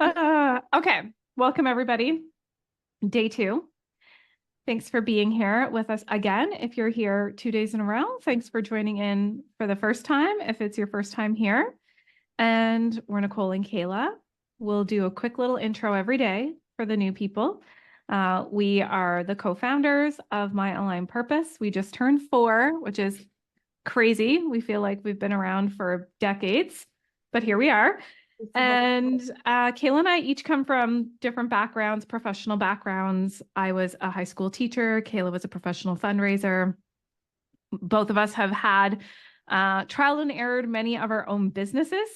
Okay, welcome everybody. Day two. Thanks for being here with us again. If you're here 2 days in a row, thanks for joining in for the first time. If it's your first time here, and we're Nicole and Kayla. We'll do a quick little intro every day for the new people. We are the co-founders of My Aligned Purpose. We just turned 4, which is crazy. We feel like we've been around for decades, but here we are. And Kayla and I each come from different backgrounds, professional backgrounds. I was a high school teacher. Kayla was a professional fundraiser. Both of us have had trial and errored many of our own businesses.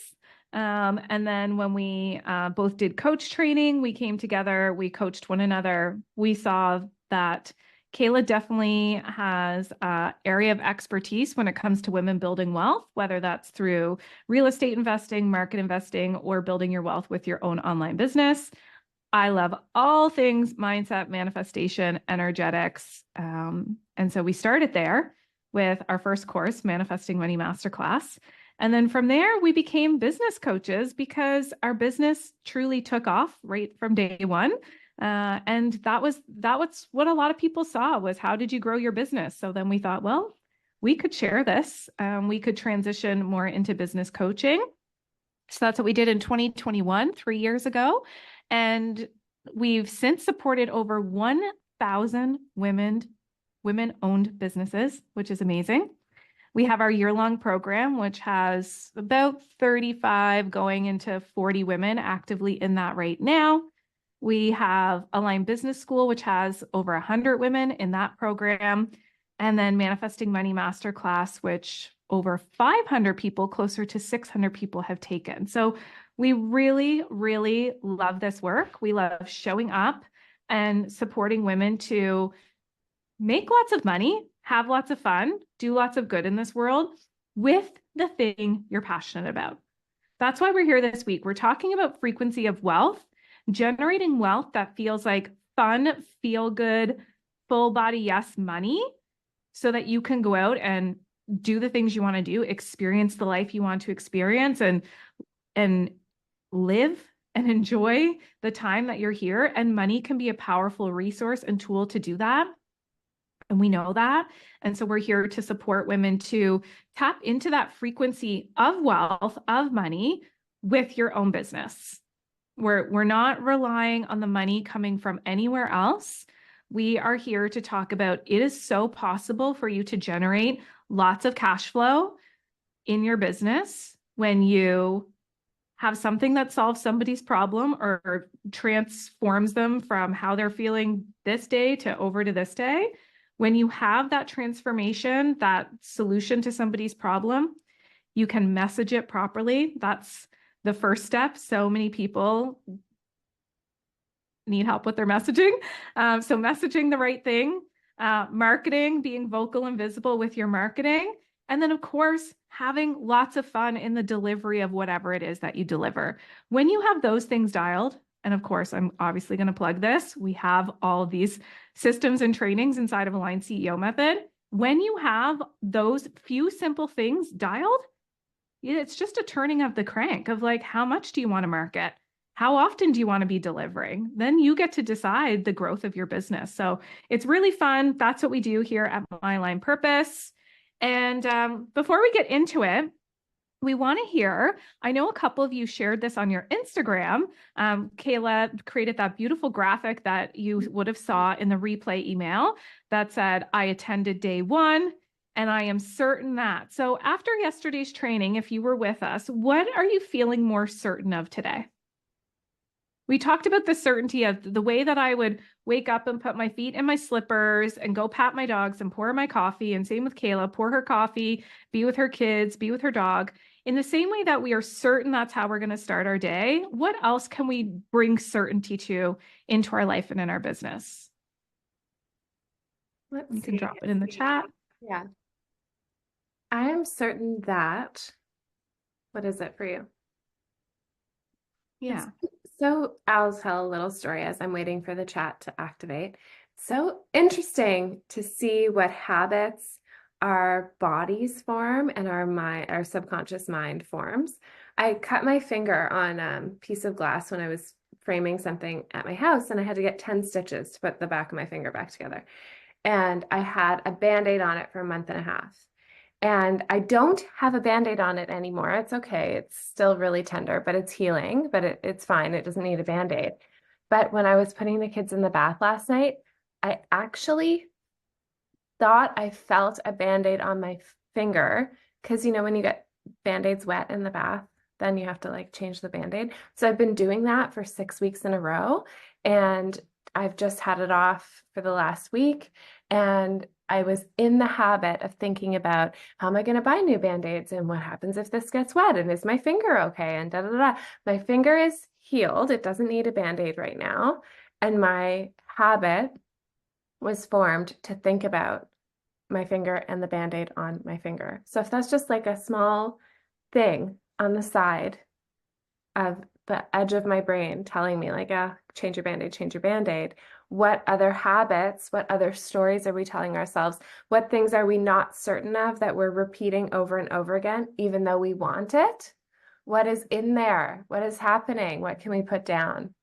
And then when we both did coach training, we came together, we coached one another. We saw that Kayla definitely has an area of expertise when it comes to women building wealth, whether that's through real estate investing, market investing, or building your wealth with your own online business. I love all things mindset, manifestation, energetics. And so we started there with our first course, Manifesting Money Masterclass. And then from there, we became business coaches because our business truly took off right from day one. And that was what a lot of people saw was, how did you grow your business? So then we thought, well, we could share this. We could transition more into business coaching. So that's what we did in 2021, 3 years ago. And we've since supported over 1,000 women-owned businesses, which is amazing. We have our year-long program, which has about 35 going into 40 women actively in that right now. We have Aligned Business School, which has over 100 women in that program. And then Manifesting Money Masterclass, which over 500 people, closer to 600 people have taken. So we really, really love this work. We love showing up and supporting women to make lots of money, have lots of fun, do lots of good in this world with the thing you're passionate about. That's why we're here this week. We're talking about frequency of wealth, generating wealth that feels like fun, feel good, full body yes money, so that you can go out and do the things you want to do, experience the life you want to experience, and live and enjoy the time that you're here. And money can be a powerful resource and tool to do that. And we know that. And so we're here to support women to tap into that frequency of wealth, of money with your own business. We're not relying on the money coming from anywhere else. We are here to talk about it is so possible for you to generate lots of cash flow in your business when you have something that solves somebody's problem or transforms them from how they're feeling this day to over to this day. When you have that transformation, that solution to somebody's problem, you can message it properly. That's the first step. So many people need help with their messaging. So messaging the right thing, marketing, being vocal and visible with your marketing. And then, of course, having lots of fun in the delivery of whatever it is that you deliver. When you have those things dialed, and of course, I'm obviously going to plug this, we have all of these systems and trainings inside of Aligned CEO Method. When you have those few simple things dialed, it's just a turning of the crank of like, how much do you want to market? How often do you want to be delivering? Then you get to decide the growth of your business. So it's really fun. That's what we do here at My Aligned Purpose. And before we get into it, we want to hear, I know a couple of you shared this on your Instagram. Kayla created that beautiful graphic that you would have saw in the replay email that said, I attended day 1. And I am certain that. So after yesterday's training, if you were with us, what are you feeling more certain of today? We talked about the certainty of the way that I would wake up and put my feet in my slippers and go pat my dogs and pour my coffee. And same with Kayla, pour her coffee, be with her kids, be with her dog. In the same way that we are certain that's how we're going to start our day, what else can we bring certainty to into our life and in our business? You can drop it in the chat. Yeah. I am certain that, what is it for you? Yeah. So I'll tell a little story as I'm waiting for the chat to activate. So interesting to see what habits our bodies form and our subconscious mind forms. I cut my finger on a piece of glass when I was framing something at my house, and I had to get 10 stitches to put the back of my finger back together. And I had a Band-Aid on it for a month and a half. And I don't have a Band-Aid on it anymore. It's okay. It's still really tender, but it's healing, but it's fine. It doesn't need a Band-Aid. But when I was putting the kids in the bath last night, I actually thought I felt a Band-Aid on my finger because when you get Band-Aids wet in the bath, then you have to like change the Band-Aid. So I've been doing that for 6 weeks in a row, and I've just had it off for the last week. And I was in the habit of thinking about how am I going to buy new Band-Aids and what happens if this gets wet and is my finger okay? And da da da. My finger is healed. It doesn't need a Band-Aid right now. And my habit was formed to think about my finger and the Band-Aid on my finger. So if that's just like a small thing on the side of the edge of my brain telling me like, change your Band-Aid, change your Band-Aid. What other habits, what other stories are we telling ourselves? What things are we not certain of that we're repeating over and over again, even though we want it? What is in there? What is happening? What can we put down?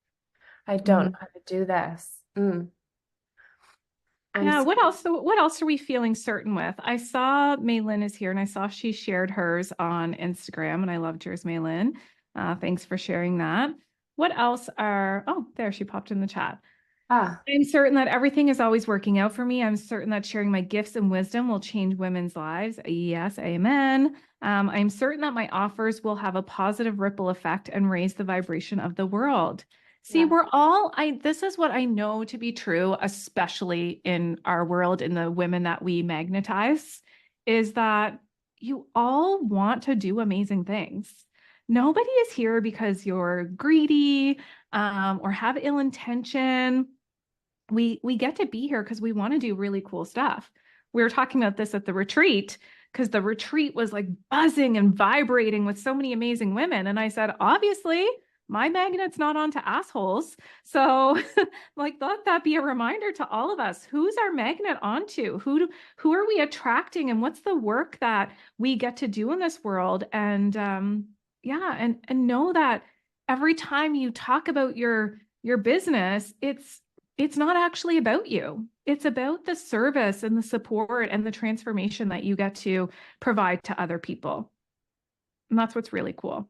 I don't know how to do this. Yeah, what else are we feeling certain with? I saw Maylin is here, and I saw she shared hers on Instagram, and I loved yours, Maylin. Thanks for sharing that. What else oh, there, she popped in the chat. I'm certain that everything is always working out for me. I'm certain that sharing my gifts and wisdom will change women's lives. Yes, amen. I'm certain that my offers will have a positive ripple effect and raise the vibration of the world. See, this is what I know to be true, especially in our world, in the women that we magnetize, is that you all want to do amazing things. Nobody is here because you're greedy or have ill intention. We get to be here because we want to do really cool stuff. We were talking about this at the retreat because the retreat was like buzzing and vibrating with so many amazing women. And I said, obviously, my magnet's not onto assholes. So like, let that be a reminder to all of us. Who's our magnet onto? Who are we attracting? And what's the work that we get to do in this world? And yeah, and know that every time you talk about your business, it's not actually about you. It's about the service and the support and the transformation that you get to provide to other people. And that's what's really cool.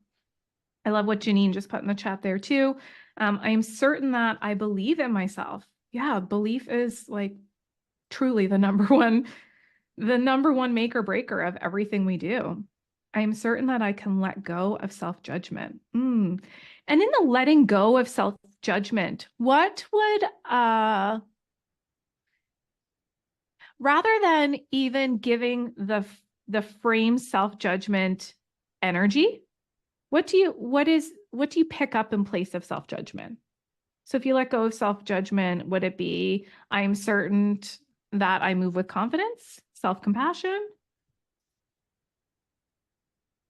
I love what Janine just put in the chat there too. I am certain that I believe in myself. Yeah, belief is like truly the number one make or breaker of everything we do. I am certain that I can let go of self-judgment. And in the letting go of self-judgment, what would, rather than even giving the frame self-judgment energy, what do you pick up in place of self-judgment? So if you let go of self-judgment, would it be, I'm certain that I move with confidence, self-compassion?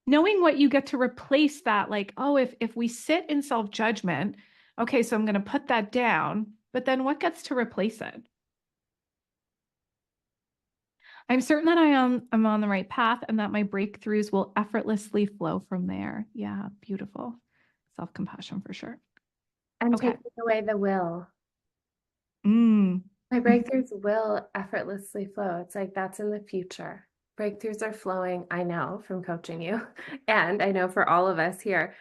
Knowing what you get to replace that, like, oh, if we sit in self-judgment, okay, so I'm going to put that down, but then what gets to replace it? I'm certain that I'm on the right path and that my breakthroughs will effortlessly flow from there. Yeah, beautiful. Self-compassion for sure. And taking away the will. My breakthroughs will effortlessly flow. It's like that's in the future. Breakthroughs are flowing, I know from coaching you, and I know for all of us here,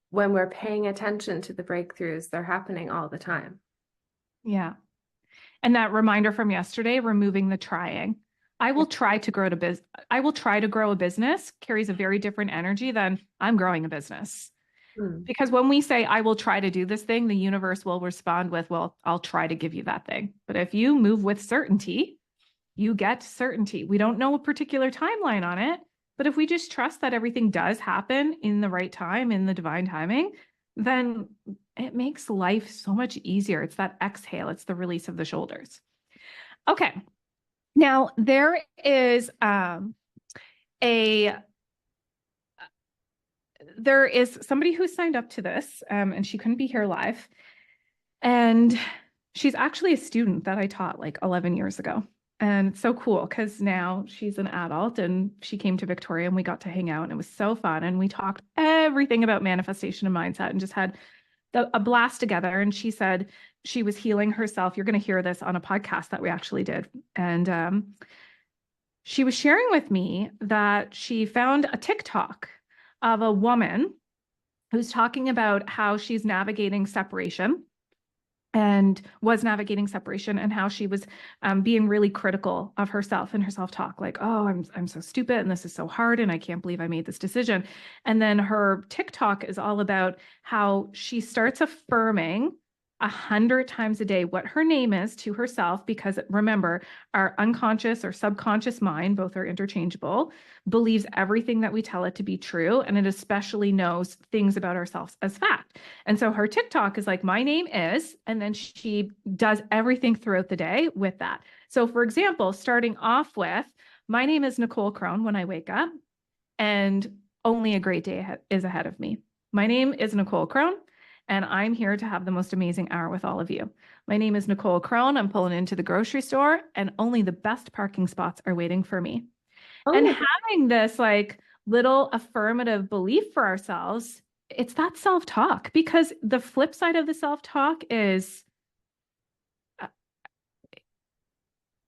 when we're paying attention to the breakthroughs, they're happening all the time. Yeah. And that reminder from yesterday, removing the trying. I will try to grow a business carries a very different energy than I'm growing a business. Because when we say, I will try to do this thing, the universe will respond with, well, I'll try to give you that thing. But if you move with certainty, you get certainty. We don't know a particular timeline on it, but if we just trust that everything does happen in the right time, in the divine timing, then it makes life so much easier. It's that exhale. It's the release of the shoulders. Okay. Now there is somebody who signed up to this and she couldn't be here live. And she's actually a student that I taught like 11 years ago. And it's so cool because now she's an adult and she came to Victoria and we got to hang out and it was so fun. And we talked everything about manifestation and mindset and just had a blast together. And she said she was healing herself. You're going to hear this on a podcast that we actually did. And she was sharing with me that she found a TikTok of a woman who's talking about how she's navigating separation and was navigating separation, and how she was being really critical of herself and her self-talk, like, oh, I'm so stupid and this is so hard and I can't believe I made this decision. And then her TikTok is all about how she starts affirming 100 times a day what her name is to herself, because remember, our unconscious or subconscious mind, both are interchangeable, believes everything that we tell it to be true, and it especially knows things about ourselves as fact. And so her TikTok is like, my name is, and then she does everything throughout the day with that. So for example, starting off with, my name is Nicole Crone when I wake up, and only a great day is ahead of me. My name is Nicole Crone, and I'm here to have the most amazing hour with all of you. My name is Nicole Crone. I'm pulling into the grocery store, and only the best parking spots are waiting for me. And having this like little affirmative belief for ourselves, it's that self-talk, because the flip side of the self-talk is,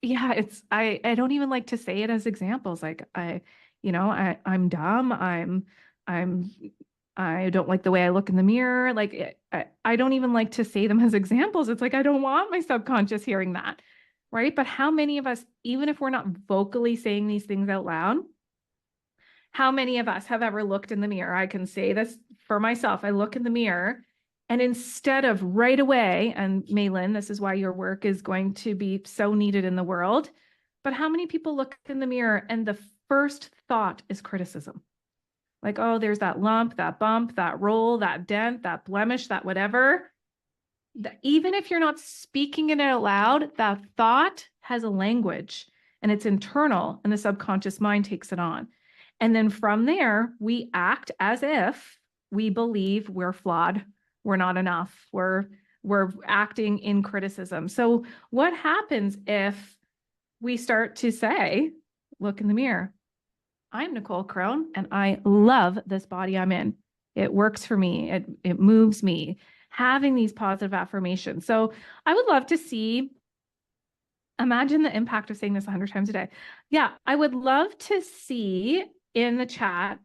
I don't even like to say it as examples. Like I'm dumb. I don't like the way I look in the mirror. Like I don't even like to say them as examples. It's like, I don't want my subconscious hearing that. Right. But how many of us, even if we're not vocally saying these things out loud, how many of us have ever looked in the mirror? I can say this for myself. I look in the mirror, and instead of right away, and Maylin, this is why your work is going to be so needed in the world. But how many people look in the mirror and the first thought is criticism? Like, oh, there's that lump, that bump, that roll, that dent, that blemish, that whatever. Even if you're not speaking it out loud, that thought has a language, and it's internal, and the subconscious mind takes it on. And then from there, we act as if we believe we're flawed, we're not enough, we're acting in criticism. So what happens if we start to say, look in the mirror, I'm Nicole Crone, and I love this body I'm in. It works for me. It moves me. Having these positive affirmations. So I would love to see, imagine the impact of saying this 100 times a day. Yeah, I would love to see in the chat,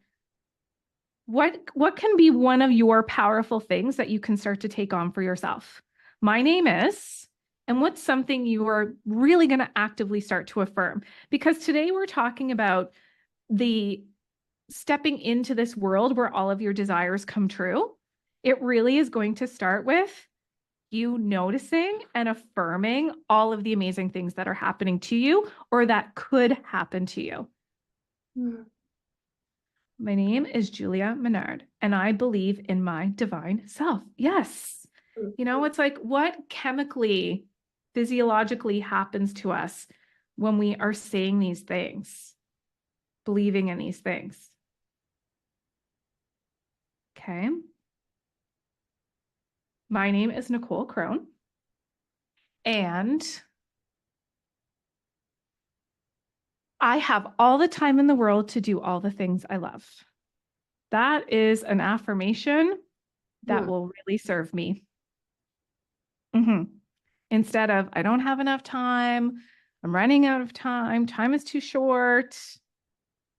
what can be one of your powerful things that you can start to take on for yourself? My name is, and what's something you are really going to actively start to affirm? Because today we're talking about the stepping into this world where all of your desires come true. It really is going to start with you noticing and affirming all of the amazing things that are happening to you or that could happen to you. My name is Julia Menard, and I believe in my divine self. Yes. It's like, what chemically, physiologically happens to us when we are saying these things, believing in these things. Okay. My name is Nicole Crone, and I have all the time in the world to do all the things I love. That is an affirmation that will really serve me. Instead of, I don't have enough time, I'm running out of time, time is too short.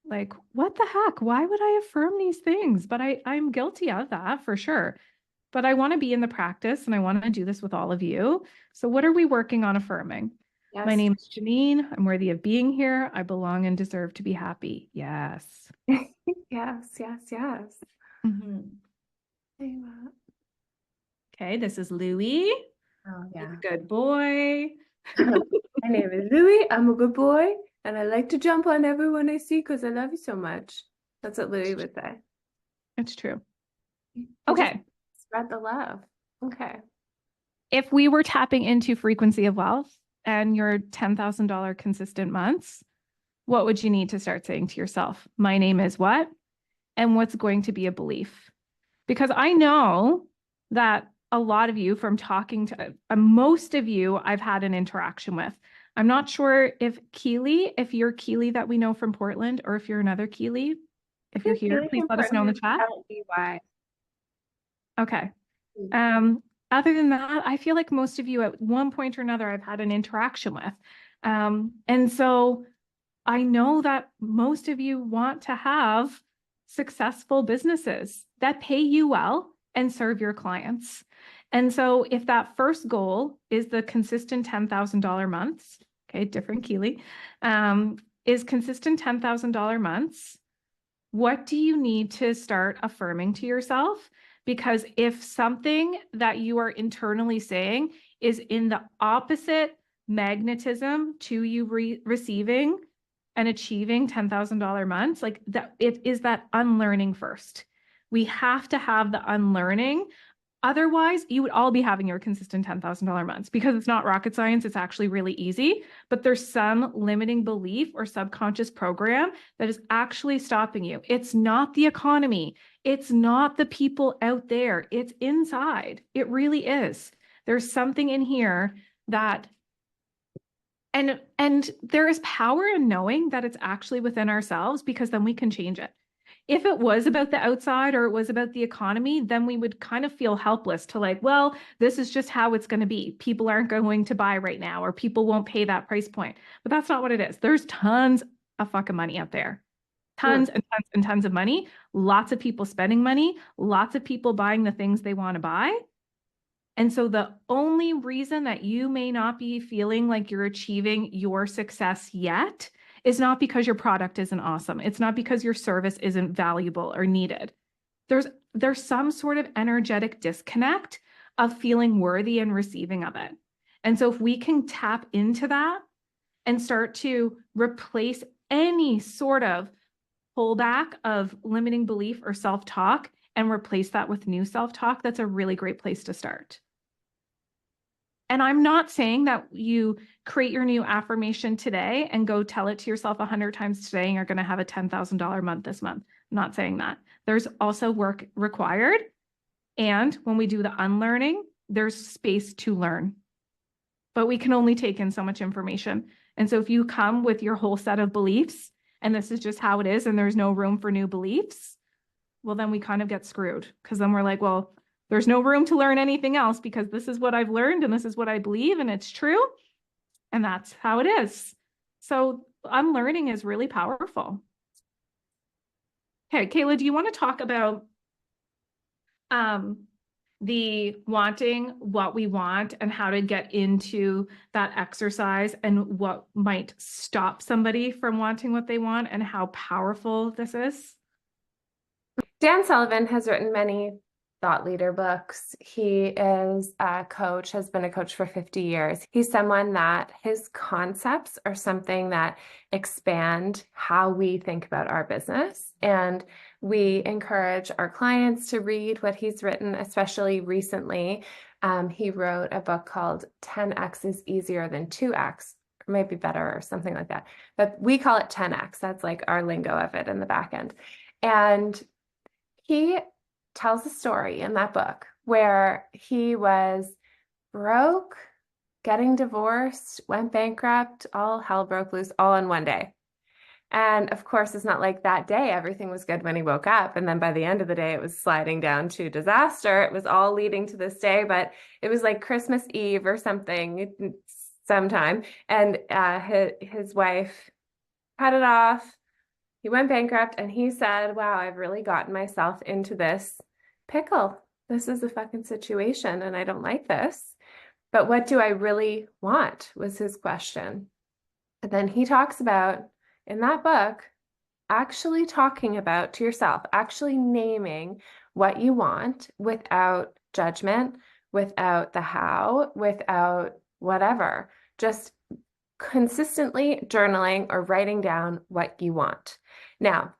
Like, what the heck? Why would I affirm these things? But I'm guilty of that for sure. But I want to be in the practice, and I want to do this with all of you. So what are we working on affirming? Yes. My name is Janine. I'm worthy of being here. I belong and deserve to be happy. Yes. Yes. Okay, this is Louie. Oh, yeah. Good boy. My name is Louie. I'm a good boy, and I like to jump on everyone I see because I love you so much. That's what Louie would say. It's true. Okay. Spread the love. Okay. If we were tapping into frequency of wealth and your $10,000 consistent months, what would you need to start saying to yourself? My name is what? And what's going to be a belief? Because I know that a lot of you, from talking to most of you, I've had an interaction with. I'm not sure if you're Keely that we know from Portland, or if you're another Keely. If I you're think here, really please let us know in the important to chat. tell me why. Okay. Mm. Other than that, I feel like most of you at one point or another I've had an interaction with. And so I know that most of you want to have successful businesses that pay you well and serve your clients. And so if that first goal is the consistent $10,000 months, okay, different Keely, is consistent $10,000 months, what do you need to start affirming to yourself? Because if something that you are internally saying is in the opposite magnetism to you receiving and achieving $10,000 months, like that, it is that unlearning first. We have to have the unlearning. Otherwise, you would all be having your consistent $10,000 months because it's not rocket science. It's actually really easy, but there's some limiting belief or subconscious program that is actually stopping you. It's not the economy. It's not the people out there. It's inside. It really is. There's something in here that and there is power in knowing that it's actually within ourselves because then we can change it. If it was about the outside or it was about the economy, then we would kind of feel helpless to like, well, this is just how it's going to be. People aren't going to buy right now, or people won't pay that price point. But that's not what it is. There's tons of fucking money out there. Tons and tons and tons of money. Lots of people spending money. Lots of people buying the things they want to buy. And so the only reason that you may not be feeling like you're achieving your success yet is not because your product isn't awesome. It's not because your service isn't valuable or needed. There's some sort of energetic disconnect of feeling worthy and receiving of it. And so if we can tap into that and start to replace any sort of pullback of limiting belief or self-talk and replace that with new self-talk, that's a really great place to start. And I'm not saying that you create your new affirmation today and go tell it to yourself 100 times today and you're going to have a $10,000 month this month. I'm not saying that. There's also work required. And when we do the unlearning, there's space to learn. But we can only take in so much information. And so if you come with your whole set of beliefs and this is just how it is and there's no room for new beliefs, well, then we kind of get screwed because then we're like, well, there's no room to learn anything else because this is what I've learned and this is what I believe and it's true. And that's how it is. So unlearning is really powerful. Okay, Kayla, do you want to talk about the wanting what we want and how to get into that exercise and what might stop somebody from wanting what they want and how powerful this is? Dan Sullivan has written many thought leader books. He is a coach, has been a coach for 50 years. He's someone that his concepts are something that expand how we think about our business. And we encourage our clients to read what he's written, especially recently. He wrote a book called 10X is Easier Than 2X, or maybe better, or something like that. But we call it 10X. That's like our lingo of it in the back end. And he tells a story in that book where he was broke, getting divorced, went bankrupt, all hell broke loose all in one day. And of course, it's not like that day everything was good when he woke up. And then by the end of the day, it was sliding down to disaster. It was all leading to this day, but it was like Christmas Eve or something sometime. And his wife cut it off. He went bankrupt and he said, wow, I've really gotten myself into this pickle. This is a fucking situation and I don't like this. But what do I really want was his question. And then he talks about in that book, actually talking about to yourself, actually naming what you want without judgment, without the how, without whatever, just consistently journaling or writing down what you want. Now,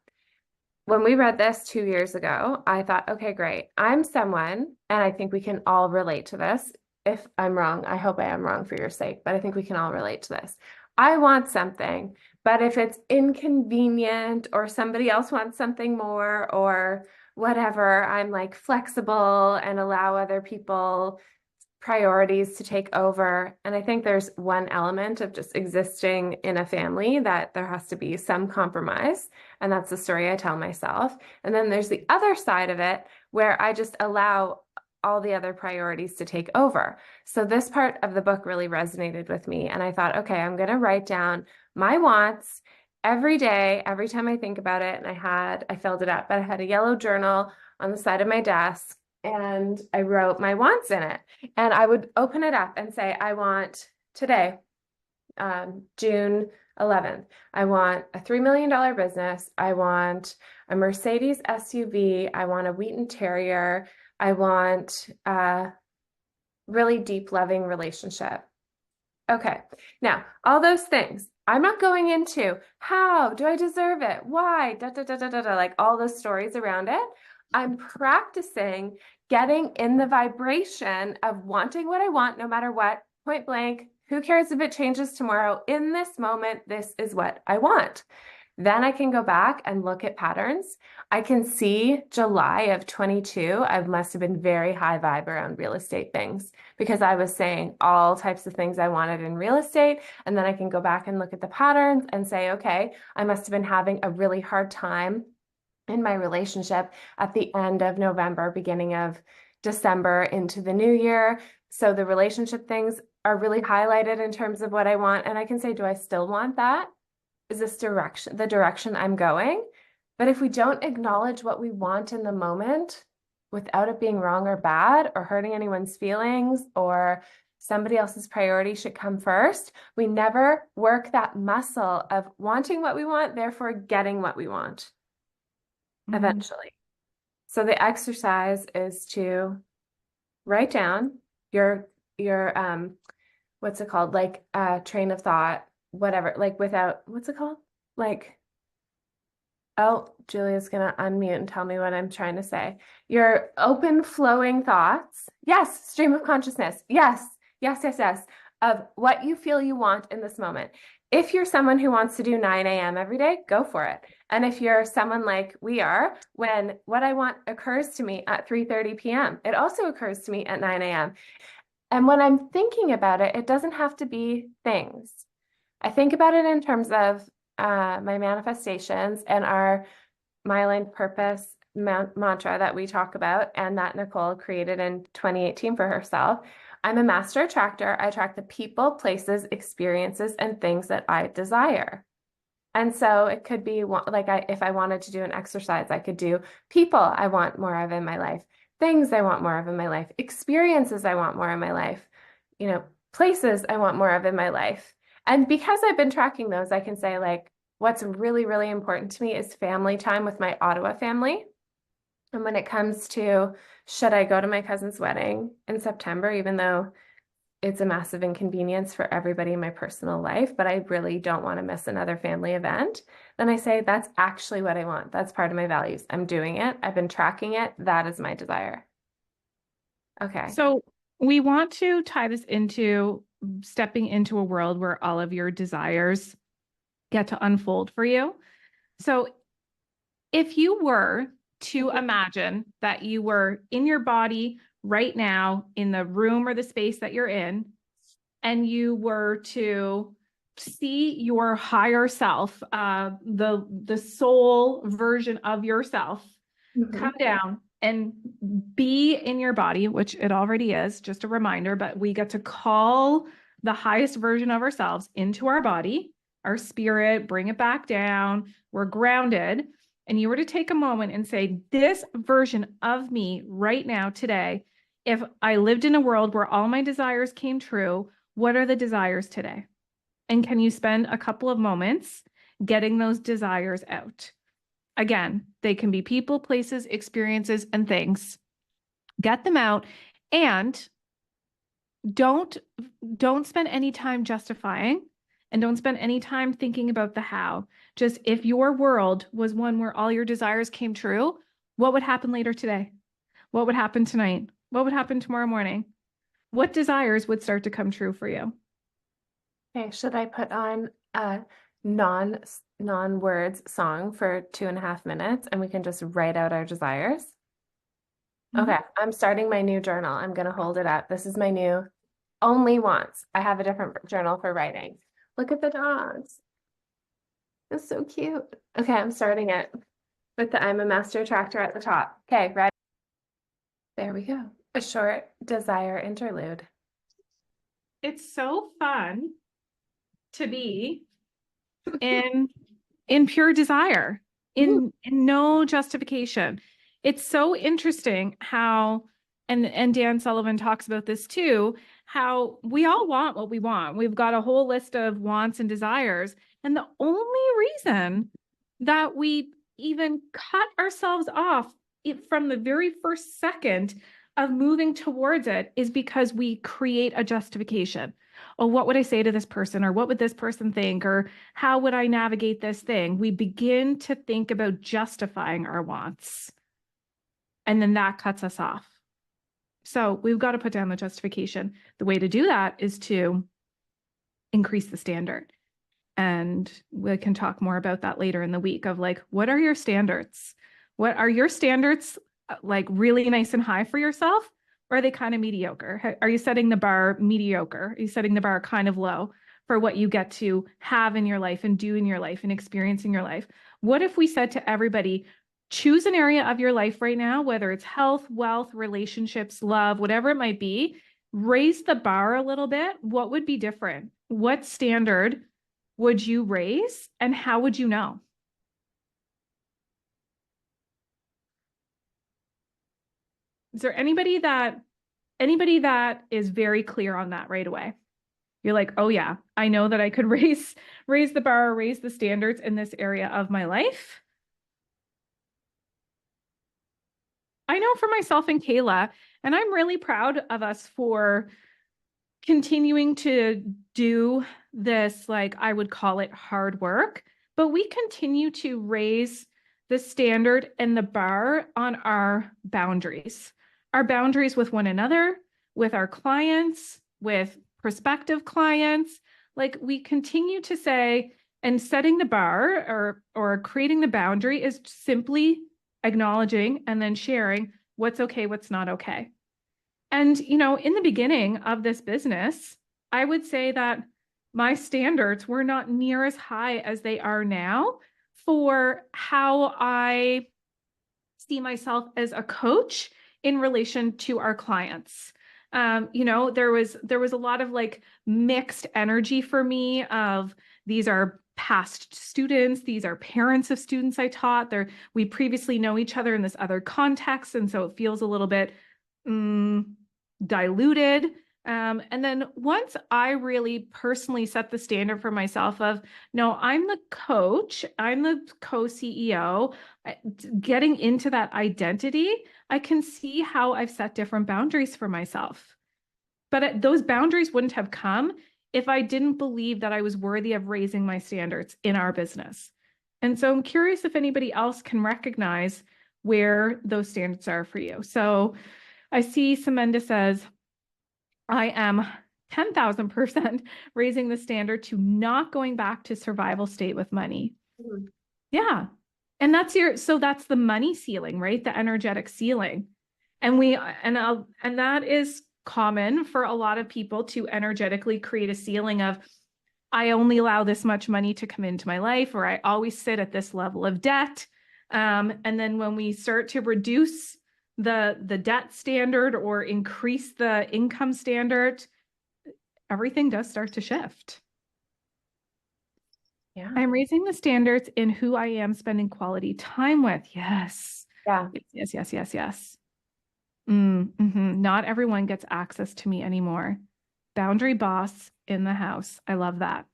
when we read this 2 years ago, I thought, okay, great. I'm someone, and I think we can all relate to this. If I'm wrong, I hope I am wrong for your sake, but I think we can all relate to this. I want something, but if it's inconvenient or somebody else wants something more or whatever, I'm like flexible and allow other people priorities to take over. And I think there's one element of just existing in a family that there has to be some compromise. And that's the story I tell myself. And then there's the other side of it where I just allow all the other priorities to take over. So this part of the book really resonated with me. And I thought, okay, I'm going to write down my wants every day, every time I think about it. And I filled it up, but I had a yellow journal on the side of my desk and I wrote my wants in it. And I would open it up and say, I want today, June 11th, I want a $3 million business. I want a Mercedes SUV. I want a Wheaton Terrier. I want a really deep, loving relationship. Okay, now all those things, I'm not going into how do I deserve it? Why? Da, da, da, da, da, da, like all those stories around it. I'm practicing getting in the vibration of wanting what I want, no matter what, point blank. Who cares if it changes tomorrow? In this moment, this is what I want. Then I can go back and look at patterns. I can see July of 22, I must have been very high vibe around real estate things because I was saying all types of things I wanted in real estate. And then I can go back and look at the patterns and say, okay, I must have been having a really hard time in my relationship at the end of November, beginning of December into the new year. So the relationship things are really highlighted in terms of what I want. And I can say, do I still want that? Is this direction, the direction I'm going? But if we don't acknowledge what we want in the moment without it being wrong or bad or hurting anyone's feelings or somebody else's priority should come first, we never work that muscle of wanting what we want, therefore getting what we want eventually. So the exercise is to write down your what's it called? Like train of thought, whatever, like without, what's it called? Like, oh, Julia's gonna unmute and tell me what I'm trying to say. Your open flowing thoughts. Yes, stream of consciousness. Yes, yes, yes, yes. Of what you feel you want in this moment. If you're someone who wants to do 9 a.m. every day, go for it. And if you're someone like we are, when what I want occurs to me at 3:30 p.m., it also occurs to me at 9 a.m. And when I'm thinking about it, it doesn't have to be things. I think about it in terms of my manifestations and our My Aligned Purpose mantra that we talk about and that Nicole created in 2018 for herself. I'm a master attractor. I attract the people, places, experiences, and things that I desire. And so it could be like if I wanted to do an exercise, I could do people I want more of in my life, things I want more of in my life, experiences I want more in my life, places I want more of in my life. And because I've been tracking those, I can say like, what's really, really important to me is family time with my Ottawa family. And when it comes to, should I go to my cousin's wedding in September, even though it's a massive inconvenience for everybody in my personal life, but I really don't want to miss another family event, then I say, that's actually what I want. That's part of my values. I'm doing it. I've been tracking it. That is my desire. Okay. So we want to tie this into stepping into a world where all of your desires get to unfold for you. So if you were to imagine that you were in your body right now in the room or the space that you're in, and you were to see your higher self, the soul version of yourself, come down and be in your body, which it already is, just a reminder, but we get to call the highest version of ourselves into our body, our spirit, bring it back down. We're grounded. And you were to take a moment and say, this version of me right now, today, if I lived in a world where all my desires came true, what are the desires today? And can you spend a couple of moments getting those desires out? Again, they can be people, places, experiences, and things. Get them out and don't spend any time justifying and don't spend any time thinking about the how. Just if your world was one where all your desires came true, what would happen later today? What would happen tonight? What would happen tomorrow morning? What desires would start to come true for you? Okay, should I put on a non-words song for 2.5 minutes and we can just write out our desires? Okay, I'm starting my new journal. I'm gonna hold it up. This is my new only wants. I have a different journal for writing. Look at the dogs. It's so cute. Okay, I'm starting it with the I'm a master attractor at the top. Okay, ready? There we go. A short desire interlude. It's so fun to be in in pure desire, in no justification. It's so interesting how, and Dan Sullivan talks about this too, how we all want what we want. We've got a whole list of wants and desires, and the only reason that we even cut ourselves off from the very first second of moving towards it is because we create a justification. Oh, what would I say to this person? Or what would this person think? Or how would I navigate this thing? We begin to think about justifying our wants. And then that cuts us off. So we've got to put down the justification. The way to do that is to increase the standard. And we can talk more about that later in the week of like, what are your standards? What are your standards like really nice and high for yourself? Or are they kind of mediocre? Are you setting the bar mediocre? Are you setting the bar kind of low for what you get to have in your life and do in your life and experience in your life? What if we said to everybody, choose an area of your life right now, whether it's health, wealth, relationships, love, whatever it might be, raise the bar a little bit. What would be different? What standard would you raise and how would you know? Is there anybody that is very clear on that right away? You're like, oh yeah, I know that I could raise the bar, raise the standards in this area of my life. I know for myself and Kayla, and I'm really proud of us for continuing to do this, like I would call it hard work, but we continue to raise the standard and the bar on our boundaries with one another, with our clients, with prospective clients. Like we continue to say, and setting the bar or creating the boundary is simply acknowledging and then sharing what's okay, what's not okay. And, you know, in the beginning of this business, I would say that my standards were not near as high as they are now for how I see myself as a coach in relation to our clients. You know, there was a lot of like mixed energy for me of these are past students, these are parents of students I taught. We previously know each other in this other context, and so it feels a little bit diluted. And then once I really personally set the standard for myself of, no, I'm the coach, I'm the co-CEO, getting into that identity, I can see how I've set different boundaries for myself. But those boundaries wouldn't have come if I didn't believe that I was worthy of raising my standards in our business. And so I'm curious if anybody else can recognize where those standards are for you. So I see Samenda says, I am 10,000% raising the standard to not going back to survival state with money. Mhm. Yeah. And that's the money ceiling, right? The energetic ceiling. And that is common for a lot of people to energetically create a ceiling of, I only allow this much money to come into my life, or I always sit at this level of debt. And then when we start to reduce the debt standard or increase the income standard, everything does start to shift. Yeah. I'm raising the standards in who I am spending quality time with. Yes. Yeah. Yes. Not everyone gets access to me anymore. Boundary boss in the house. I love that.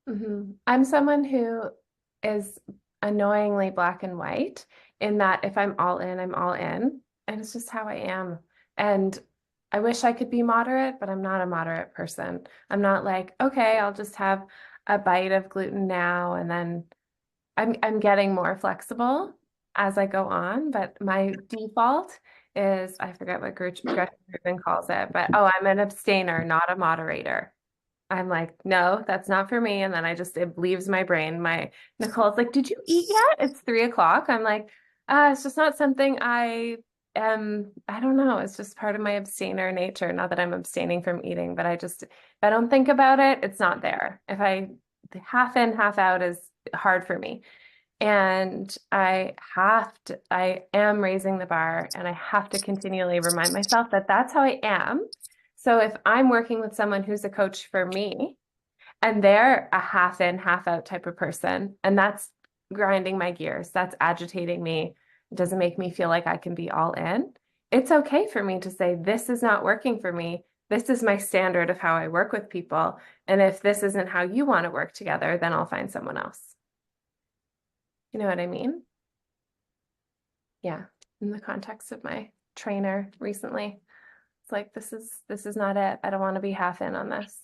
I'm someone who is annoyingly black and white in that if I'm all in, I'm all in. And it's just how I am. And I wish I could be moderate, but I'm not a moderate person. I'm not like, okay, I'll just have a bite of gluten now and then I'm getting more flexible as I go on, but my default is I forget what Gretchen Rubin calls it, but oh, I'm an abstainer, not a moderator. I'm like, no, that's not for me. And then it leaves my brain. Nicole's like, did you eat yet? It's 3 o'clock. I'm like, it's just not something I I don't know, it's just part of my abstainer nature. Not that I'm abstaining from eating, but if I don't think about it, it's not there. If I half in, half out is hard for me. And I am raising the bar, and I have to continually remind myself that that's how I am. So if I'm working with someone who's a coach for me and they're a half in, half out type of person, and that's grinding my gears, that's agitating me, it doesn't make me feel like I can be all in. It's okay for me to say, this is not working for me. This is my standard of how I work with people. And if this isn't how you want to work together, then I'll find someone else. You know what I mean? Yeah. In the context of my trainer recently, it's like, this is not it. I don't want to be half in on this.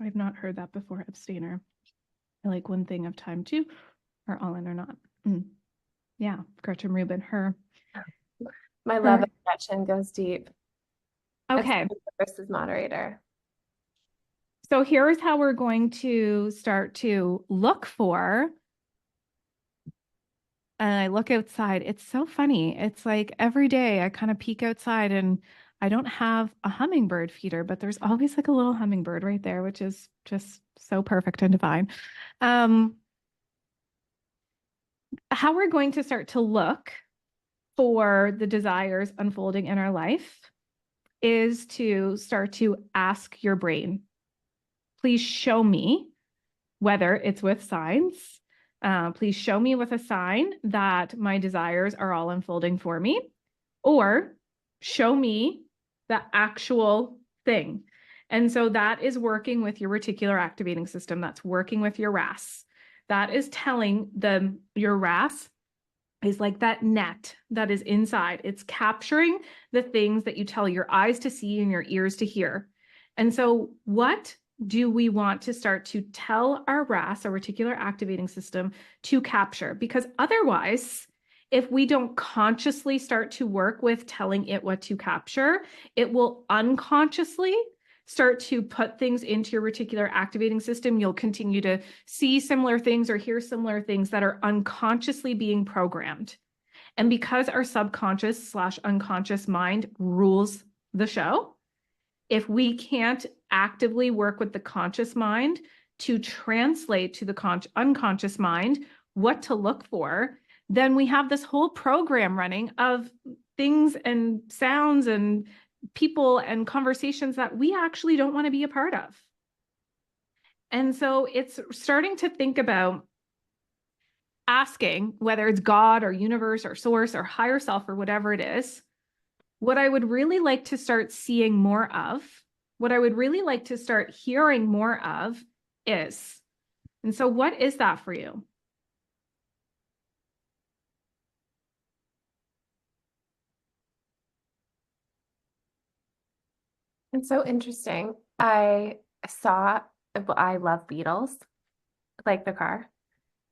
I've not heard that before, abstainer. I like one thing of time too, or all in or not. Yeah, Gretchen Rubin, her. My love of Gretchen goes deep. Okay. Versus moderator. So here's how we're going to start to look for. And I look outside. It's so funny. It's like every day I kind of peek outside and I don't have a hummingbird feeder, but there's always like a little hummingbird right there, which is just so perfect and divine. How we're going to start to look for the desires unfolding in our life is to start to ask your brain, please show me, whether it's with signs, please show me with a sign that my desires are all unfolding for me, or show me the actual thing. And so that is working with your reticular activating system. That's working with your RAS. That is telling your RAS is like that net that is inside. It's capturing the things that you tell your eyes to see and your ears to hear. And so what do we want to start to tell our RAS, our reticular activating system, to capture? Because otherwise, if we don't consciously start to work with telling it what to capture, it will unconsciously start to put things into your reticular activating system. You'll continue to see similar things or hear similar things that are unconsciously being programmed. And because our subconscious/unconscious mind rules the show, if we can't actively work with the conscious mind to translate to the unconscious mind what to look for, then we have this whole program running of things and sounds and people and conversations that we actually don't want to be a part of. And so it's starting to think about asking, whether it's God or universe or source or higher self or whatever it is, what I would really like to start seeing more of, what I would really like to start hearing more of is. And so what is that for you? It's so interesting. I love beetles, like the car.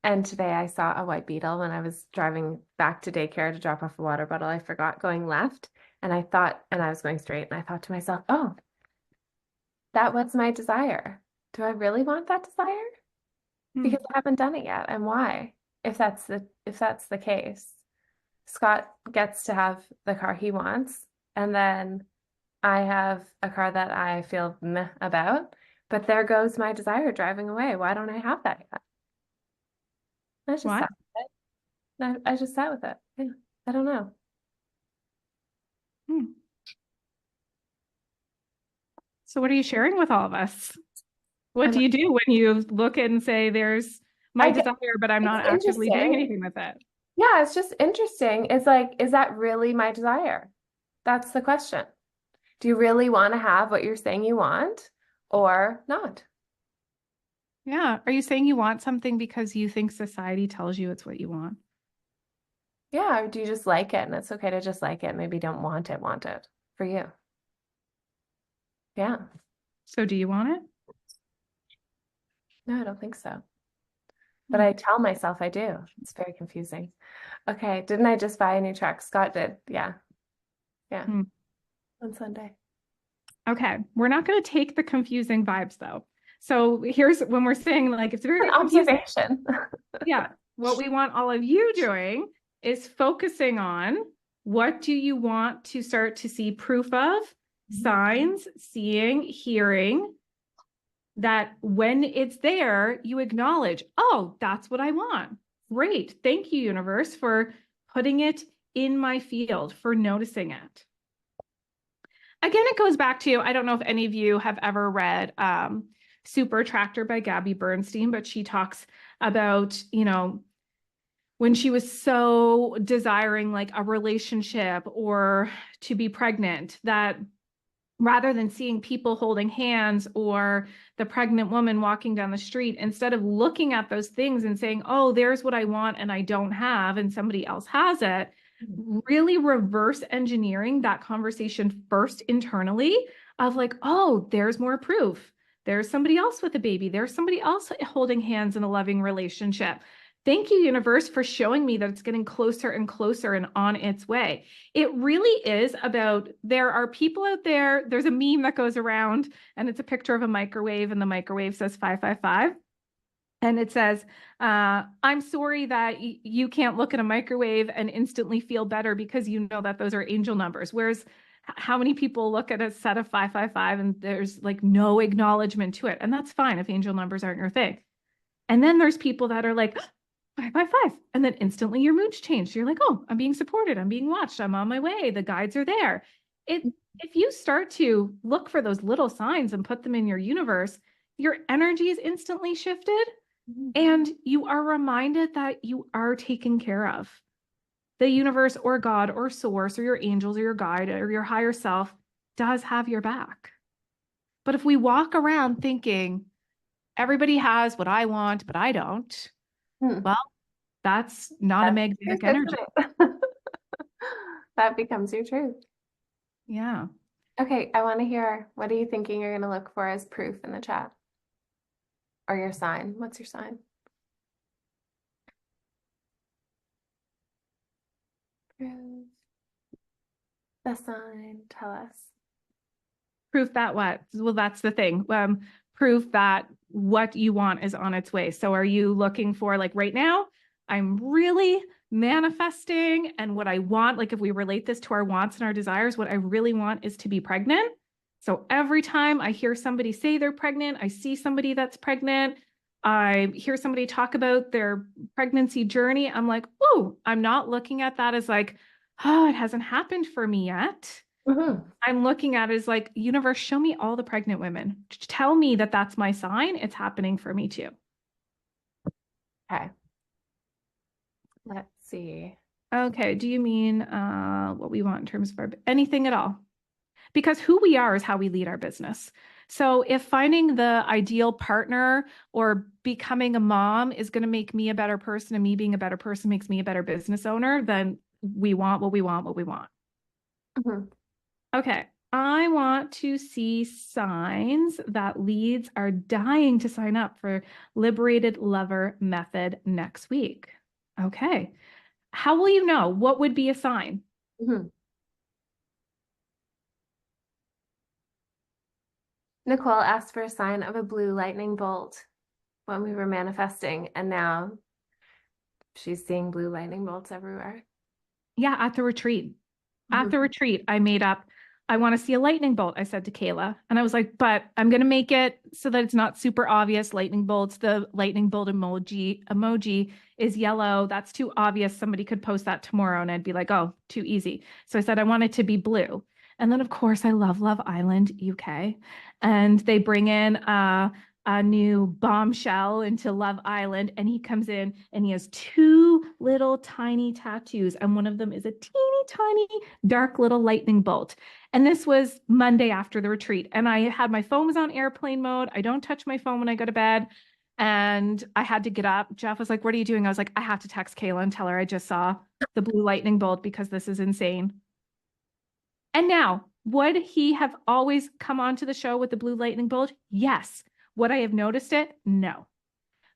And today I saw a white beetle when I was driving back to daycare to drop off a water bottle. I forgot going left, and I was going straight, and I thought to myself, oh, that was my desire. Do I really want that desire? Because I haven't done it yet. And why? If that's the case, Scott gets to have the car he wants, and then I have a car that I feel meh about, but there goes my desire driving away. Why don't I have that yet? I just sat with it. I just sat with it. Yeah, I don't know. So what are you sharing with all of us? What do you do when you look and say, there's my desire, but I'm not actively doing anything with it? Yeah, it's just interesting. It's like, is that really my desire? That's the question. Do you really want to have what you're saying you want or not? Yeah. Are you saying you want something because you think society tells you it's what you want? Yeah, or do you just like it and it's okay to just like it? Maybe don't want it for you. Yeah. So do you want it? No, I don't think so. But I tell myself I do. It's very confusing. Okay, didn't I just buy a new truck? Scott did. Yeah. Yeah. On Sunday. Okay. We're not going to take the confusing vibes though. So here's when we're saying like, it's very observation. Yeah. What we want all of you doing is focusing on What do you want to start to see proof of? Signs, seeing, hearing, that when it's there, you acknowledge, oh, that's what I want. Great. Thank you, universe, for putting it in my field, for noticing it. Again, it goes back to, I don't know if any of you have ever read Super Attractor by Gabby Bernstein, but she talks about, when she was so desiring like a relationship or to be pregnant, that rather than seeing people holding hands or the pregnant woman walking down the street, instead of looking at those things and saying, oh, there's what I want and I don't have, and somebody else has it, really reverse engineering that conversation first internally of like, oh, there's more proof. There's somebody else with a baby. There's somebody else holding hands in a loving relationship. Thank you, universe, for showing me that it's getting closer and closer and on its way. It really is about, there are people out there, there's a meme that goes around and it's a picture of a microwave and the microwave says 555. And it says, I'm sorry that you can't look at a microwave and instantly feel better because you know that those are angel numbers. Whereas how many people look at a set of 555 and there's like no acknowledgement to it? And that's fine if angel numbers aren't your thing. And then there's people that are like, 555. And then instantly your mood's changed. You're like, oh, I'm being supported. I'm being watched. I'm on my way. The guides are there. If you start to look for those little signs and put them in your universe, your energy is instantly shifted and you are reminded that you are taken care of. The universe or God or source or your angels or your guide or your higher self does have your back. But if we walk around thinking everybody has what I want, but I don't, well, that's not a magnetic energy. That becomes your truth. Yeah. Okay, I want to hear, what are you thinking you're going to look for as proof in the chat? Or your sign? What's your sign? Proof. The sign, tell us. Proof that what? Well, that's the thing. Proof that what you want is on its way. So are you looking for, like right now, I'm really manifesting, and what I want, like if we relate this to our wants and our desires, what I really want is to be pregnant. So every time I hear somebody say they're pregnant, I see somebody that's pregnant, I hear somebody talk about their pregnancy journey, I'm like, oh, I'm not looking at that as like, oh, it hasn't happened for me yet. I'm looking at it as like, universe, show me all the pregnant women. Tell me that that's my sign. It's happening for me too. Okay. Let's see. Okay. Do you mean what we want in terms of anything at all? Because who we are is how we lead our business. So if finding the ideal partner or becoming a mom is going to make me a better person and me being a better person makes me a better business owner, then we want what we want, what we want. Okay. I want to see signs that leads are dying to sign up for Liberated Lover Method next week. Okay. How will you know? What would be a sign? Nicole asked for a sign of a blue lightning bolt when we were manifesting, and now she's seeing blue lightning bolts everywhere. Yeah, at the retreat. At the retreat, I made up, I want to see a lightning bolt, I said to Kayla. And I was like, but I'm going to make it so that it's not super obvious lightning bolts. The lightning bolt emoji is yellow. That's too obvious. Somebody could post that tomorrow and I'd be like, oh, too easy. So I said, I want it to be blue. And then, of course, I love Love Island, UK. And they bring in a new bombshell into Love Island. And he comes in and he has two little tiny tattoos. And one of them is a teeny tiny dark little lightning bolt. And this was Monday after the retreat. And I had my phone was on airplane mode. I don't touch my phone when I go to bed. And I had to get up. Jeff was like, what are you doing? I was like, I have to text Kayla and tell her I just saw the blue lightning bolt because this is insane. And now, would he have always come onto the show with the blue lightning bolt? Yes. Would I have noticed it? No.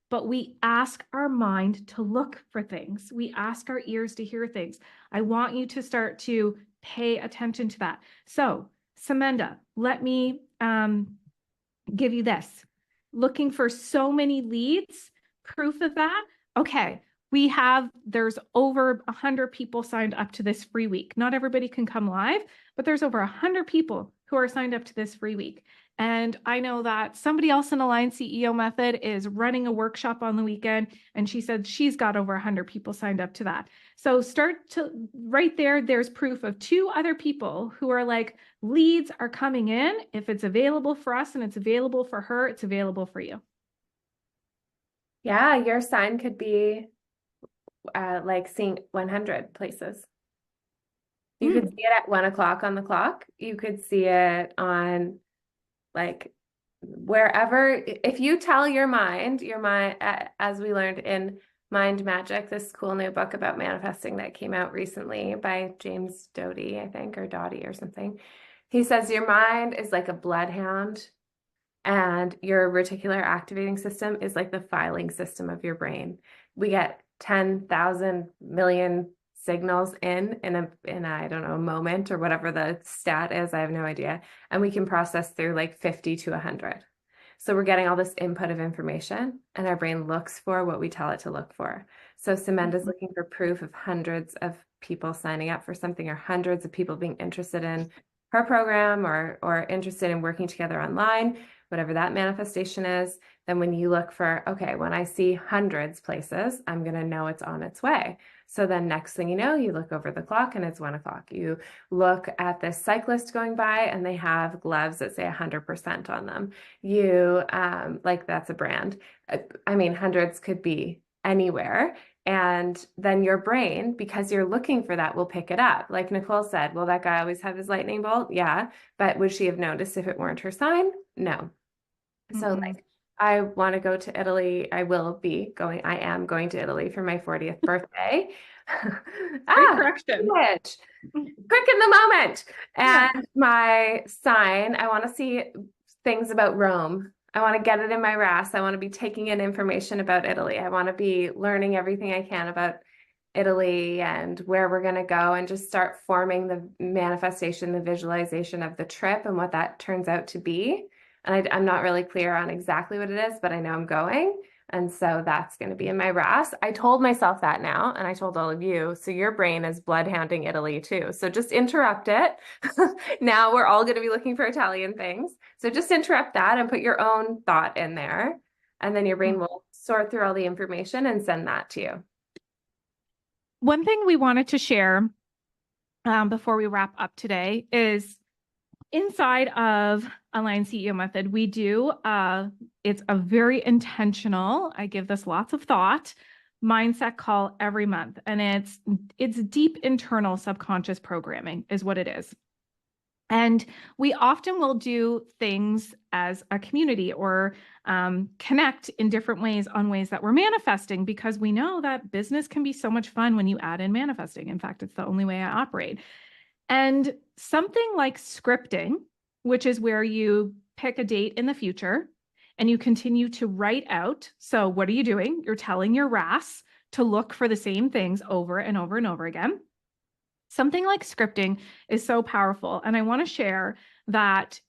But we ask our mind to look for things. We ask our ears to hear things. I want you to start to pay attention to that. So, Samenda, let me give you this. Looking for so many leads, proof of that. Okay, There's over 100 people signed up to this free week. Not everybody can come live, but there's over 100 people who are signed up to this free week. And I know that somebody else in Align CEO Method is running a workshop on the weekend, and she said she's got over 100 people signed up to that. So right there, there's proof of 2 other people who are like, leads are coming in. If it's available for us and it's available for her, it's available for you. Yeah, your sign could be like seeing 100 places. You could see it at 1 o'clock on the clock. You could see it on like wherever. If you tell your mind, as we learned in Mind Magic, this cool new book about manifesting that came out recently by James Doty, I think, or Dottie or something. He says your mind is like a bloodhound, and your reticular activating system is like the filing system of your brain. We get 10,000 million signals in I don't know, a moment or whatever the stat is. I have no idea. And we can process through like 50 to 100. So we're getting all this input of information, and our brain looks for what we tell it to look for. So Semenda's looking for proof of hundreds of people signing up for something, or hundreds of people being interested in her program or interested in working together online, whatever that manifestation is. Then when you look for, okay, when I see hundreds places, I'm going to know it's on its way. So then next thing you know, you look over the clock and it's 1 o'clock. You look at this cyclist going by and they have gloves that say 100% on them. You, like that's a brand. I mean, hundreds could be anywhere. And then your brain, because you're looking for that, will pick it up. Like Nicole said, will that guy always have his lightning bolt? Yeah. But would she have noticed if it weren't her sign? No. So like, I want to go to Italy. I am going to Italy for my 40th birthday. Correction. Quick in the moment. And my sign, I want to see things about Rome. I want to get it in my RAS. I want to be taking in information about Italy. I want to be learning everything I can about Italy and where we're going to go, and just start forming the manifestation, the visualization of the trip and what that turns out to be. And I'm not really clear on exactly what it is, but I know I'm going. And so that's going to be in my RAS. I told myself that now, and I told all of you. So your brain is bloodhounding Italy too. So just interrupt it. Now we're all going to be looking for Italian things. So just interrupt that and put your own thought in there. And then your brain will sort through all the information and send that to you. One thing we wanted to share before we wrap up today is inside of Align CEO Method, we do, it's a very intentional, I give this lots of thought, mindset call every month. And it's deep internal subconscious programming is what it is. And we often will do things as a community or connect in different ways on ways that we're manifesting, because we know that business can be so much fun when you add in manifesting. In fact, it's the only way I operate. And something like scripting, which is where you pick a date in the future and you continue to write out. So what are you doing? You're telling your RAS to look for the same things over and over and over again. Something like scripting is so powerful. And I want to share that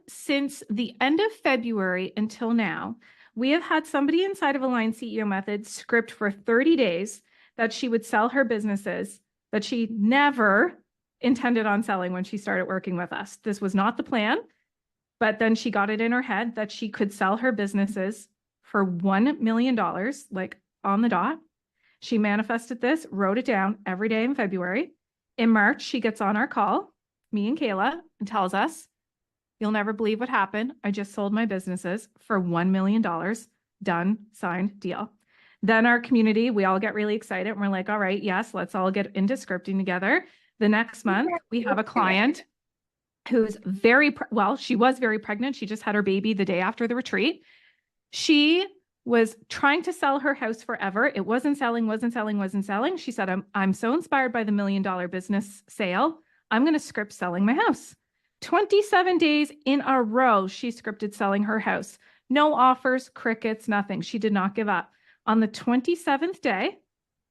since the end of February until now, we have had somebody inside of Align CEO Method script for 30 days that she would sell her businesses that she never intended on selling when she started working with us. This was not the plan, but then she got it in her head that she could sell her businesses for $1 million, like on the dot. She manifested this, wrote it down every day in February. In March, she gets on our call, me and Kayla, and tells us, "You'll never believe what happened. I just sold my businesses for $1 million. Done, signed, deal." Then our community, we all get really excited. And we're like, all right, yes, let's all get into scripting together. The next month, we have a client who's she was very pregnant. She just had her baby the day after the retreat. She was trying to sell her house forever. It wasn't selling. She said, I'm so inspired by the $1 million business sale. I'm going to script selling my house. 27 days in a row, she scripted selling her house. No offers, crickets, nothing. She did not give up. On the 27th day,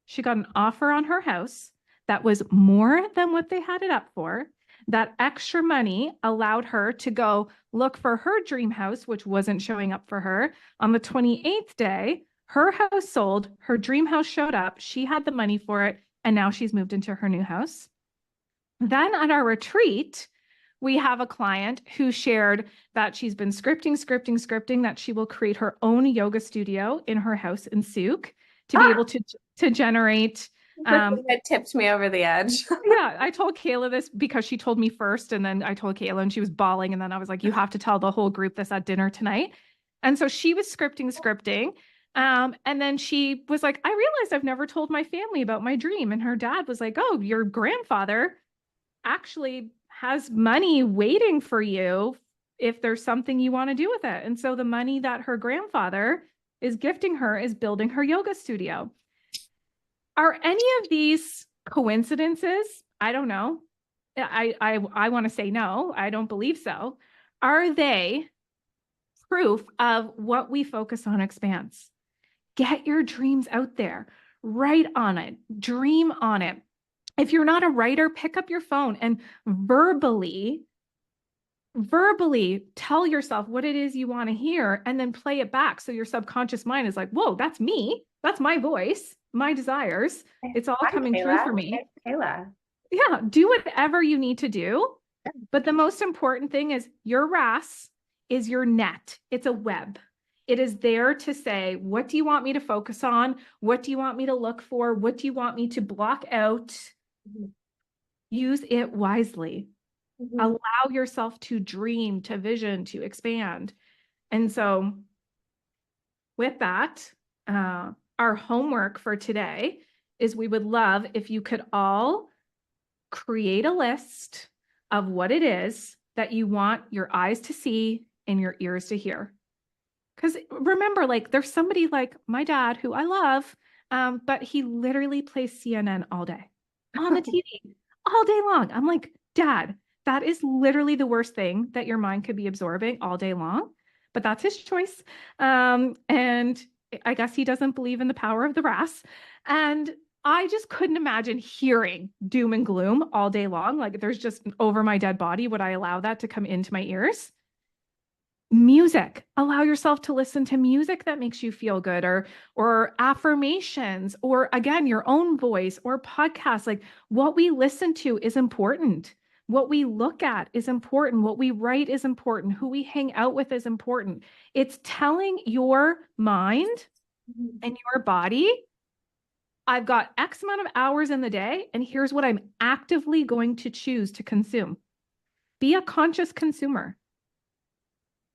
she got an offer on her house that was more than what they had it up for. That extra money allowed her to go look for her dream house, which wasn't showing up for her. On the 28th day, Her house sold, her dream house showed up, she had the money for it, and now she's moved into her new house. Then at our retreat, we have a client who shared that she's been scripting, that she will create her own yoga studio in her house in Souk to be able to generate. The thing that tipped me over the edge. Yeah, I told Kayla this because she told me first, and then I told Kayla and she was bawling. And then I was like, you have to tell the whole group this at dinner tonight. And so she was scripting. And then she was like, I realized I've never told my family about my dream. And her dad was like, oh, your grandfather actually has money waiting for you if there's something you want to do with it. And so the money that her grandfather is gifting her is building her yoga studio. Are any of these coincidences? I don't know. I want to say no. I don't believe so. Are they proof of what we focus on expands? Get your dreams out there. Write on it. Dream on it. If you're not a writer, pick up your phone and verbally tell yourself what it is you want to hear and then play it back. So your subconscious mind is like, whoa, that's me. That's my voice, my desires. It's all coming true for me. Kayla. Yeah, do whatever you need to do. But the most important thing is your RAS is your net. It's a web. It is there to say, what do you want me to focus on? What do you want me to look for? What do you want me to block out? Use it wisely. Allow yourself to dream, to vision, to expand. And so with that, our homework for today is we would love if you could all create a list of what it is that you want your eyes to see and your ears to hear. Because remember, like there's somebody like my dad who I love, but he literally plays CNN all day on the TV all day long. I'm like, Dad, that is literally the worst thing that your mind could be absorbing all day long, but that's his choice. And I guess he doesn't believe in the power of the RAS. And I just couldn't imagine hearing doom and gloom all day long. Like there's just over my dead body. Would I allow that to come into my ears? Music. Allow yourself to listen to music that makes you feel good, or affirmations, or again, your own voice, or podcasts. Like what we listen to is important. What we look at is important. What we write is important. Who we hang out with is important. It's telling your mind and your body, I've got X amount of hours in the day, and here's what I'm actively going to choose to consume. Be a conscious consumer.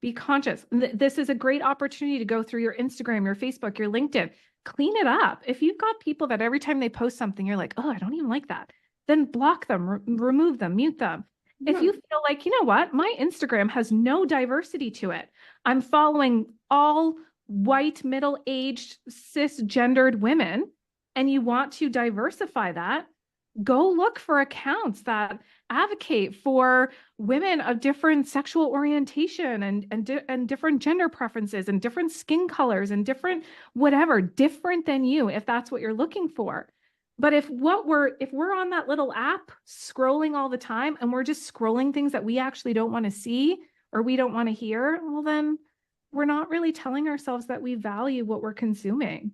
Be conscious. This is a great opportunity to go through your Instagram, your Facebook, your LinkedIn. Clean it up. If you've got people that every time they post something, you're like, oh, I don't even like that, then block them, remove them, mute them. If you feel like, you know what, my Instagram has no diversity to it. I'm following all white, middle-aged, cisgendered women, and you want to diversify that, go look for accounts that advocate for women of different sexual orientation and different gender preferences and different skin colors and different whatever, different than you, if that's what you're looking for. But if we're on that little app scrolling all the time and we're just scrolling things that we actually don't want to see or we don't want to hear, well, then we're not really telling ourselves that we value what we're consuming.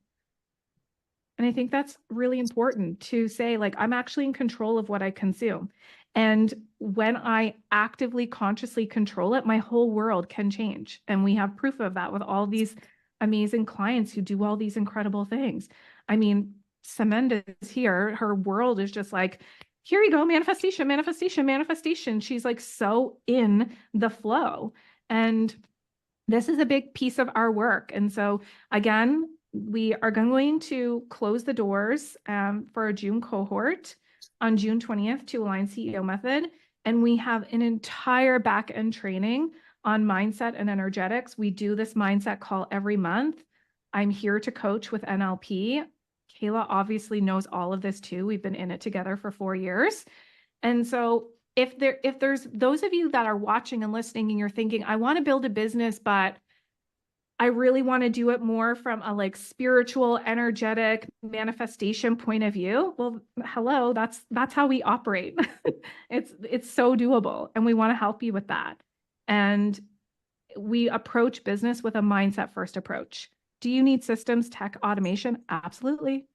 And I think that's really important to say, like, I'm actually in control of what I consume. And when I actively, consciously control it, my whole world can change. And we have proof of that with all these amazing clients who do all these incredible things. I mean, Samantha is here. Her world is just like, here you go, manifestation, manifestation, manifestation. She's like so in the flow. And this is a big piece of our work. And so again, we are going to close the doors for a June cohort on June 20th to Align CEO Method. And we have an entire back-end training on mindset and energetics. We do this mindset call every month. I'm here to coach with NLP. Kayla obviously knows all of this too. We've been in it together for 4 years. And so if there's those of you that are watching and listening and you're thinking, I want to build a business, but I really want to do it more from a like spiritual, energetic manifestation point of view. Well, hello, that's how we operate. It's so doable, and we want to help you with that. And we approach business with a mindset first approach Do you need systems, tech, automation? Absolutely.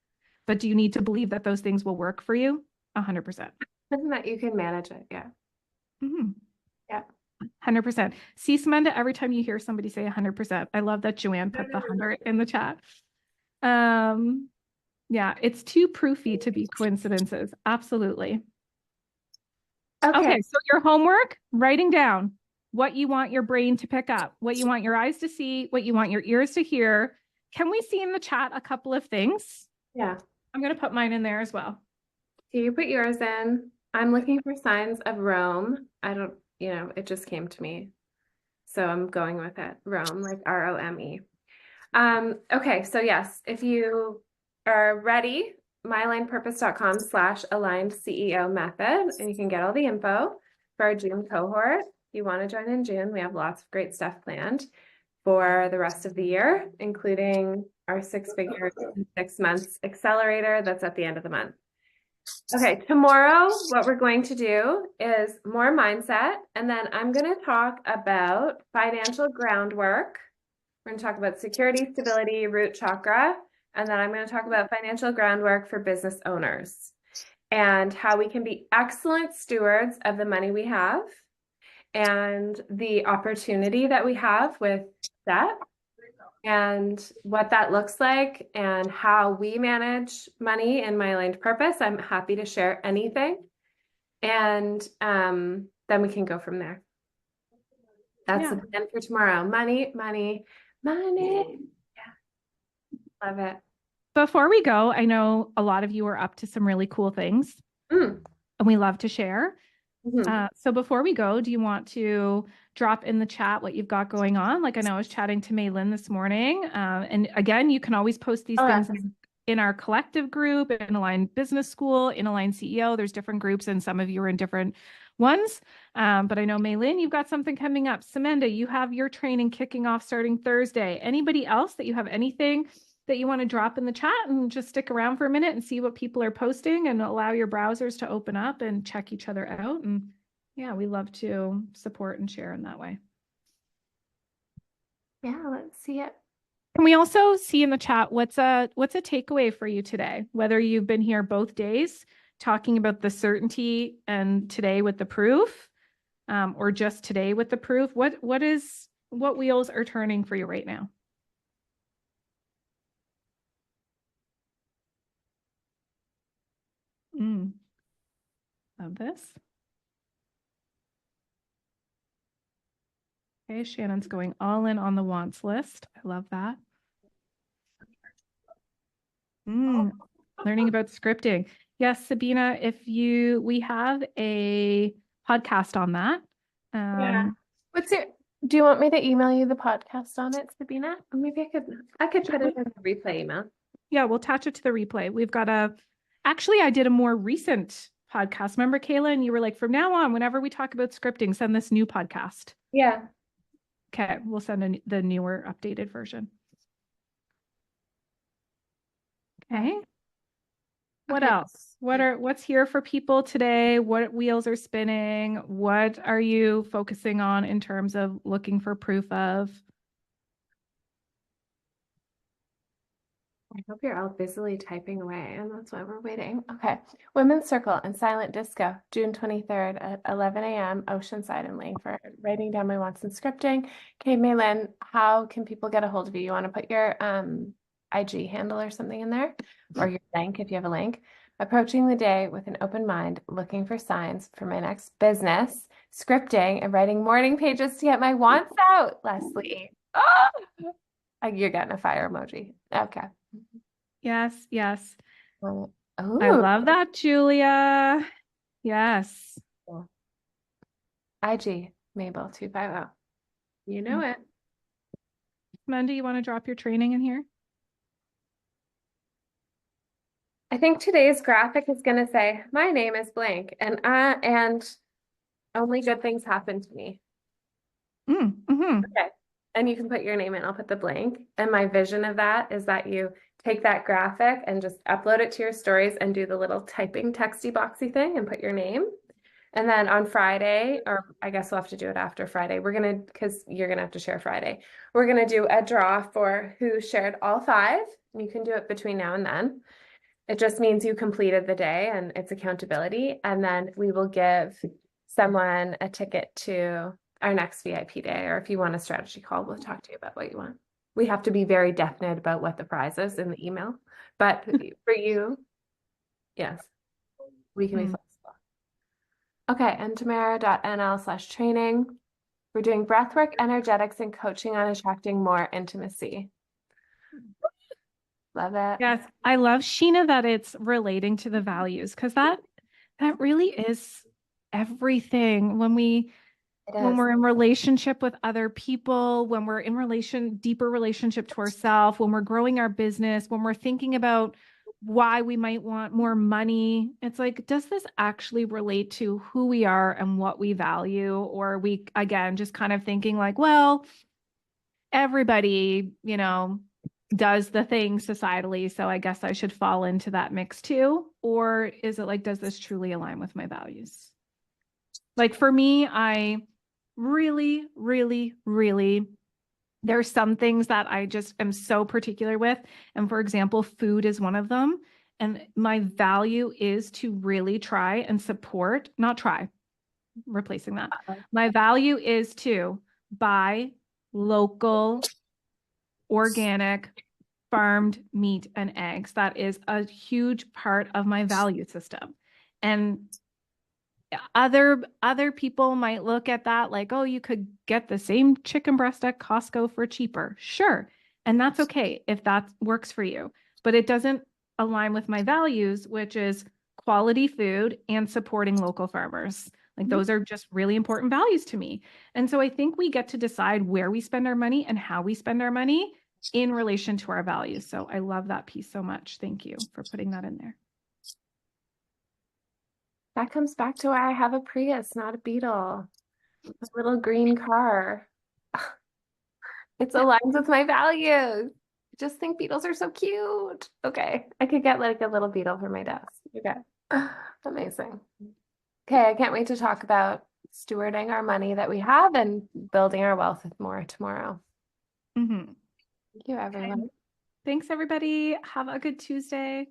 But do you need to believe that those things will work for you? 100%. And that you can manage it. Yeah. Mhm. Yeah. 100%. See, Samantha, every time you hear somebody say 100%, I love that Joanne put the 100 in the chat. Yeah, it's too proofy to be coincidences. Absolutely. Okay, so your homework, writing down what you want your brain to pick up, what you want your eyes to see, what you want your ears to hear. Can we see in the chat a couple of things? Yeah. I'm going to put mine in there as well. So you put yours in. I'm looking for signs of Rome. I don't, it just came to me. So I'm going with it. Rome, like Rome. Okay, so yes, if you are ready, myalignedpurpose.com/aligned CEO method, and you can get all the info for our June cohort. If you want to join in June, we have lots of great stuff planned for the rest of the year, including our 6-figure 6 months accelerator that's at the end of the month. Okay, tomorrow, what we're going to do is more mindset, and then I'm going to talk about financial groundwork. We're going to talk about security, stability, root chakra, and then I'm going to talk about financial groundwork for business owners and how we can be excellent stewards of the money we have and the opportunity that we have with debt and what that looks like and how we manage money in My Aligned Purpose. I'm happy to share anything. And then we can go from there. That's the plan for tomorrow. Money, money, money. Yeah. Love it. Before we go, I know a lot of you are up to some really cool things and we love to share. So before we go, do you want to drop in the chat what you've got going on? Like I know I was chatting to Maylin this morning. And again, you can always post these things in our collective group, in Aligned Business School, in Aligned CEO. There's different groups and some of you are in different ones. But I know Maylin, you've got something coming up. Samantha, you have your training kicking off starting Thursday. Anybody else that you have anything that you want to drop in the chat and just stick around for a minute and see what people are posting and allow your browsers to open up and check each other out. And yeah, we love to support and share in that way. Yeah, let's see it. Can we also see in the chat what's a takeaway for you today? Whether you've been here both days talking about the certainty and today with the proof, or just today with the proof, what wheels are turning for you right now? Love this. Okay, Shannon's going all in on the wants list. I love that. Learning about scripting. Yes, Sabina, we have a podcast on that. Yeah. Do you want me to email you the podcast on it, Sabina? Or maybe I could put it in the replay email. Yeah, we'll attach it to the replay. We've got actually, I did a more recent podcast. Remember, Kayla, and you were like, from now on, whenever we talk about scripting, send this new podcast. Yeah. Okay, we'll send the newer, updated version. Okay. What else? What's here for people today? What wheels are spinning? What are you focusing on in terms of looking for proof of? I hope you're all busily typing away, and that's why we're waiting. Okay. Women's Circle and Silent Disco, June 23rd at 11 a.m. Oceanside in Langford. Writing down my wants and scripting. Okay, Maylin, how can people get a hold of you? You want to put your IG handle or something in there, or your link if you have a link. Approaching the day with an open mind, looking for signs for my next business, scripting and writing morning pages to get my wants out, Leslie. Oh, you're getting a fire emoji. Okay. Yes, yes. Oh. I love that, Julia. Yes. Cool. IG Mabel 250. You know it. Amanda, you want to drop your training in here? I think today's graphic is going to say, my name is blank, and only good things happen to me. Okay. And you can put your name in. I'll put the blank. And my vision of that is that you take that graphic and just upload it to your stories and do the little typing texty boxy thing and put your name. And then on Friday, or I guess we'll have to do it after Friday, because you're gonna have to share Friday. We're gonna do a draw for who shared all 5. And you can do it between now and then. It just means you completed the day and it's accountability. And then we will give someone a ticket to our next VIP day, or if you want a strategy call, we'll talk to you about what you want. We have to be very definite about what the prize is in the email. But for you, yes, we can be flexible. Okay, and Tamara.nl/training. We're doing breathwork, energetics, and coaching on attracting more intimacy. Love it. Yes, I love, Sheena, that it's relating to the values, because that really is everything. When we're in relationship with other people, when we're in deeper relationship to ourselves, when we're growing our business, when we're thinking about why we might want more money, it's like, does this actually relate to who we are and what we value? Or are we, again, just kind of thinking like, well, everybody, does the thing societally, so I guess I should fall into that mix too? Or is it like, does this truly align with my values? Like for me, I really, really, really, there's some things that I just am so particular with. And for example, food is one of them. And my value is to really try and support, not try, replacing that. My value is to buy local, organic, farmed meat and eggs. That is a huge part of my value system. And other people might look at that like, oh, you could get the same chicken breast at Costco for cheaper. Sure. And that's okay if that works for you, but it doesn't align with my values, which is quality food and supporting local farmers. Like those are just really important values to me. And so I think we get to decide where we spend our money and how we spend our money in relation to our values. So I love that piece so much. Thank you for putting that in there. That comes back to why I have a Prius, not a Beetle. A little green car. It aligns with my values. I just think beetles are so cute. Okay, I could get like a little beetle for my desk. Okay, amazing. Okay, I can't wait to talk about stewarding our money that we have and building our wealth more tomorrow. Mm-hmm. Thank you, everyone. Thanks, everybody. Have a good Tuesday.